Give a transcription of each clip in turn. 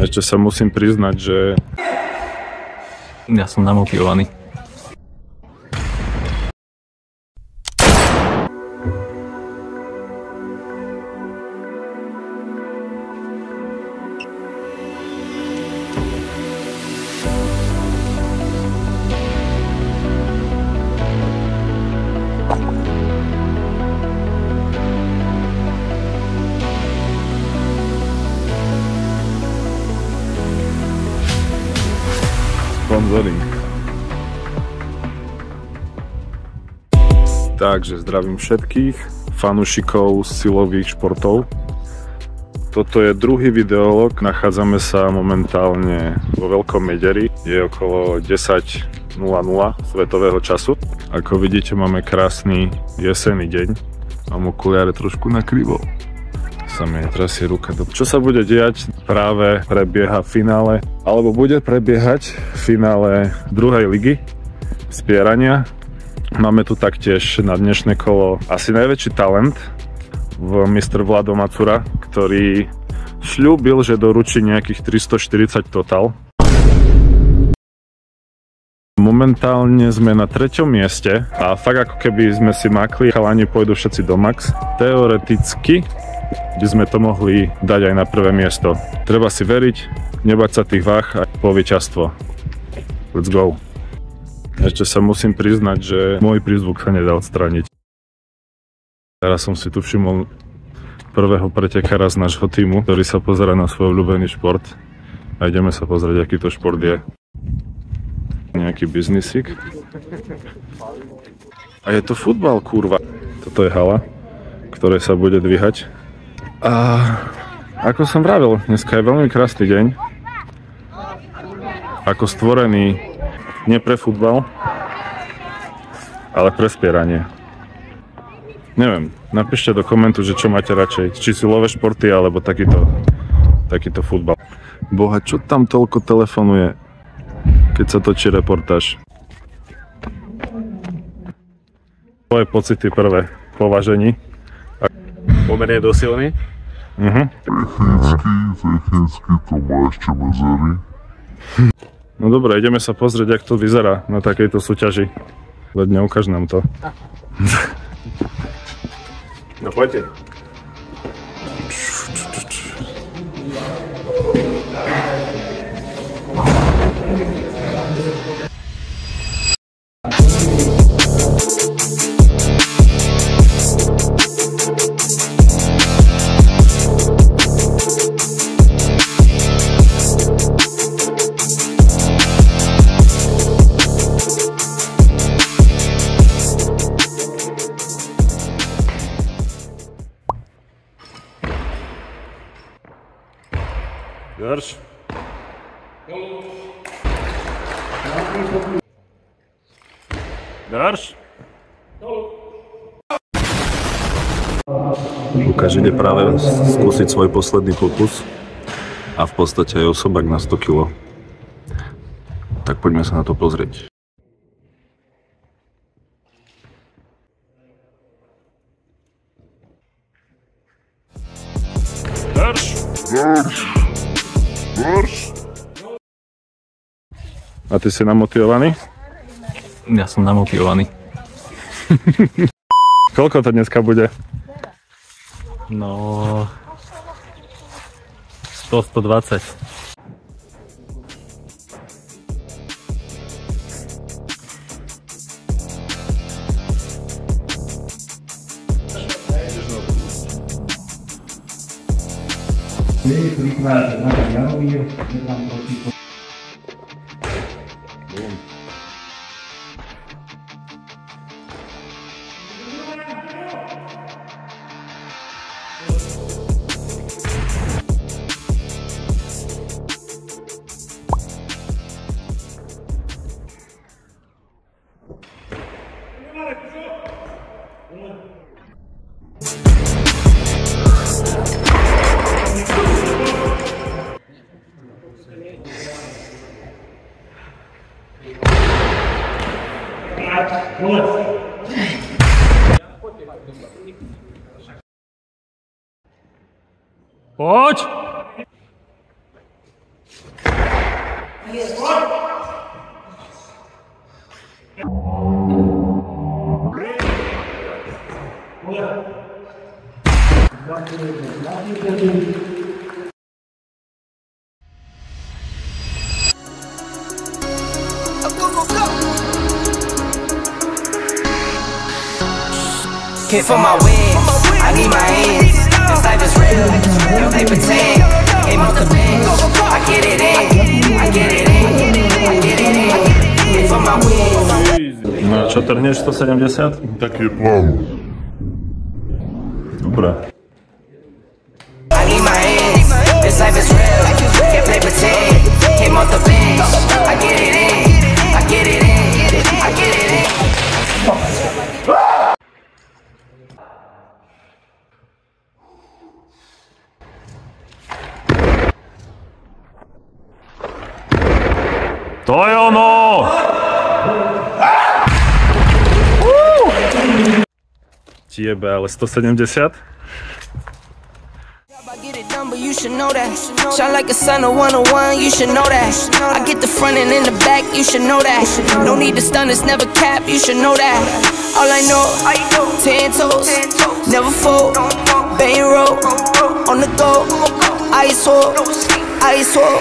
Ešte sa musím priznať, že ja som namotivovaný. sponzoring. Takže zdravím všetkých fanúšikov silových športov. Toto je druhý videolog, nachádzame sa momentálne vo Veľkom Mederi, je okolo 10:00 svetového času. Ako vidíte, máme krásny jesenný deň, mám okuliare trošku nakrivo. Sa mi trasie ruka. Čo sa bude diať? Práve prebieha finále, alebo bude prebiehať finále druhej ligy spierania. Máme tu taktiež na dnešné kolo asi najväčší talent v Mr. Vlado Macura, ktorý sľúbil, že doručí nejakých 340 total. Momentálne sme na 3. mieste a fakt ako keby sme si makli, chalani pôjdu všetci do max. Teoreticky by sme to mohli dať aj na 1. miesto. Treba si veriť, nebať sa tých váh a po víťazstvo. Let's go. Ešte sa musím priznať, že môj prízvuk sa nedá odstrániť. Teraz som si tu všimol prvého pretekára z nášho týmu, ktorý sa pozerá na svoj obľúbený šport. A ideme sa pozrieť, aký to šport je. Nejaký biznisík. A je to futbal, kurva. Toto je hala, ktorej sa bude dvíhať. A ako som vravel, dneska je veľmi krásny deň. Ako stvorený nie pre futbal, ale pre spieranie. Neviem, napíšte do komentu, že čo máte radšej. Či silové športy, alebo takýto futbal. Boha, čo tam toľko telefonuje, keď sa točí reportáž? Tvoje pocity prvé po vážení. Pomerne dosilný. Technicky to má ešte medzery. No dobre, ideme sa pozrieť, jak to vyzerá na takejto súťaži. Veď neukáž nám to. No poďte. Drž. Drž. Lukáš ide práve skúsiť svoj posledný pokus a v podstate je osobák na 100 kg. Tak poďme sa na to pozrieť. Drž. Drž. Drž. A ty si namotivovaný? Ja som namotivovaný. Koľko to dneska bude? No... 100-120. Poď! Came for my wins, I need my ends. This life is real, if they pretend. Came off the bench, I get it in, I get it in, I get it in. Came for my wins. No a čo trhneš 170? Taký je plán. Dobre. I need my ends, this life is real, can't play pretend. Came off the bench, I get it in, I get it in, I get it in. To je ono! Tiebe, ale 170? I get it done, but you should know that. Shine like a sun of 101, you should know that. I get the front and in the back, you should know that. No need to stun, it's never cap, you should know that. All I know, 10 toes, never fold, bang roll, on the go, ice wall, ice wall,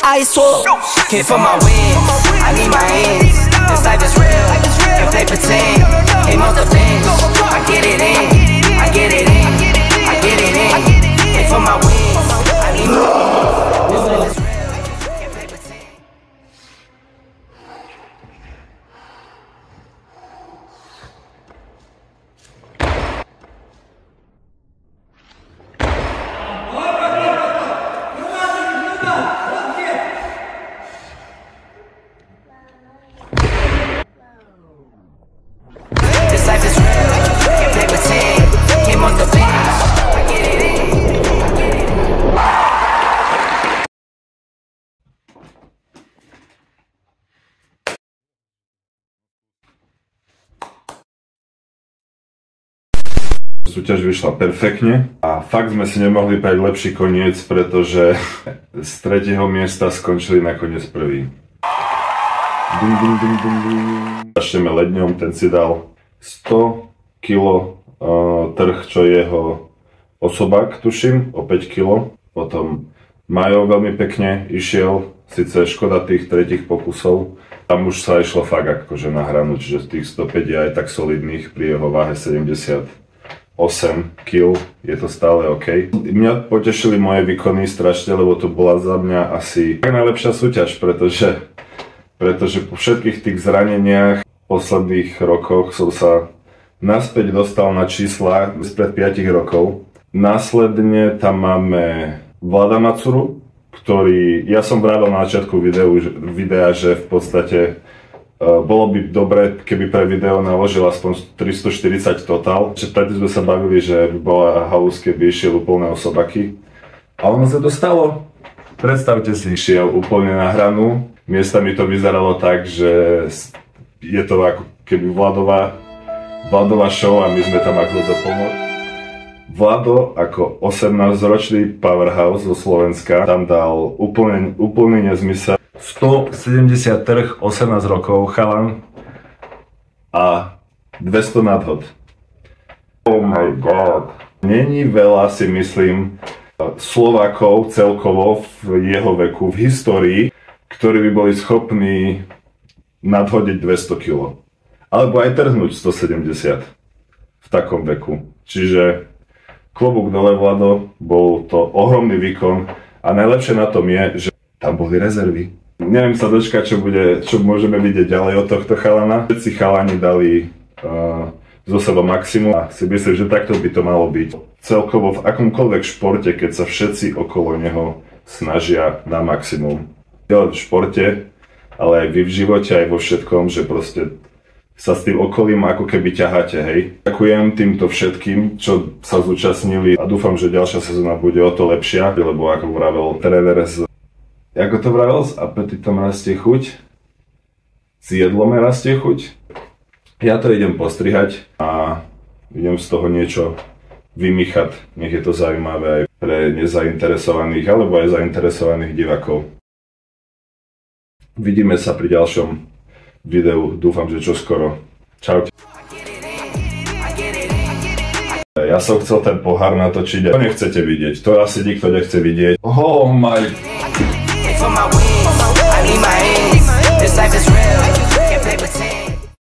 ice wall. Came for my wins, I need my ends. This life is real, if they pretend. Came off the bench, I get it in, I get it in, I get it in. Came for my wins, I need my ends. This life is real, if they pretend. This life is real, can't play pretend. Came off the bench, I get it in, I get it in. Súťaž vyšla perfektne a fakt sme si nemohli prejsť lepší koniec, pretože z 3. miesta skončili nakoniec prvý. Začneme Ledňom, ten si dal 100 kg trh, čo je jeho osobák, tuším, o 5 kg. Potom Majo veľmi pekne išiel, síce škoda tých tretích pokusov. Tam už sa išlo fakt akože na hranu, čiže tých 105 je aj tak solidných pri jeho váhe 78 kg, je to stále OK. Mňa potešili moje výkony strašne, lebo to bola za mňa asi najlepšia súťaž, pretože po všetkých tých zraneniach v posledných rokoch som sa naspäť dostal na čísla spred 5 rokov. Následne tam máme Vlada Macuru, ktorý, ja som vravel na začiatku videa, že v podstate bolo by dobre, keby pre video naložil aspoň 340 total. Predtým sme sa bavili, že by bola halus, keby išiel úplne osobaky. A ono sa to stalo. Predstavte si, išiel úplne na hranu. Miestami to vyzeralo tak, že je to ako keby Vladová show a my sme tam ako doplnili. Vlado ako 18-ročný powerhouse zo Slovenska tam dal úplný nezmysel. 170 trh, 18 rokov, chalan a 200 nadhod. Oh my god. Není veľa, si myslím, Slovákov celkovo v jeho veku, v histórii, ktorí by boli schopní nadhodiť 200 kg. Alebo aj trhnúť 170 v takom veku. Čiže klobúk dole, Vlado, bol to ohromný výkon a najlepšie na tom je, že tam boli rezervy. Neviem sa dočkať, čo môžeme vidieť ďalej od tohto chalana. Všetci chalani dali zo seba maximum a si myslím, že takto by to malo byť. Celkovo v akomkoľvek športe, keď sa všetci okolo neho snažia na maximum. V športe, ale aj vy v živote, aj vo všetkom, že proste sa s tým okolím ako keby ťaháte, hej. Ďakujem týmto všetkým, čo sa zúčastnili a dúfam, že ďalšia sezóna bude o to lepšia, lebo ako vravel tréner ako to vravel, s apetitom rastie chuť, s jedlom rastie chuť. Ja to idem postrihať a idem z toho niečo vymýchať, nech je to zaujímavé aj pre nezainteresovaných alebo aj zainteresovaných divákov. Vidíme sa pri ďalšom videu, dúfam, že čoskoro. Čaute. Ja som chcel ten pohár natočiť, to nechcete vidieť, to asi nikto nechce vidieť. Oh my... I need my hands. This life is real. Can't play pretend.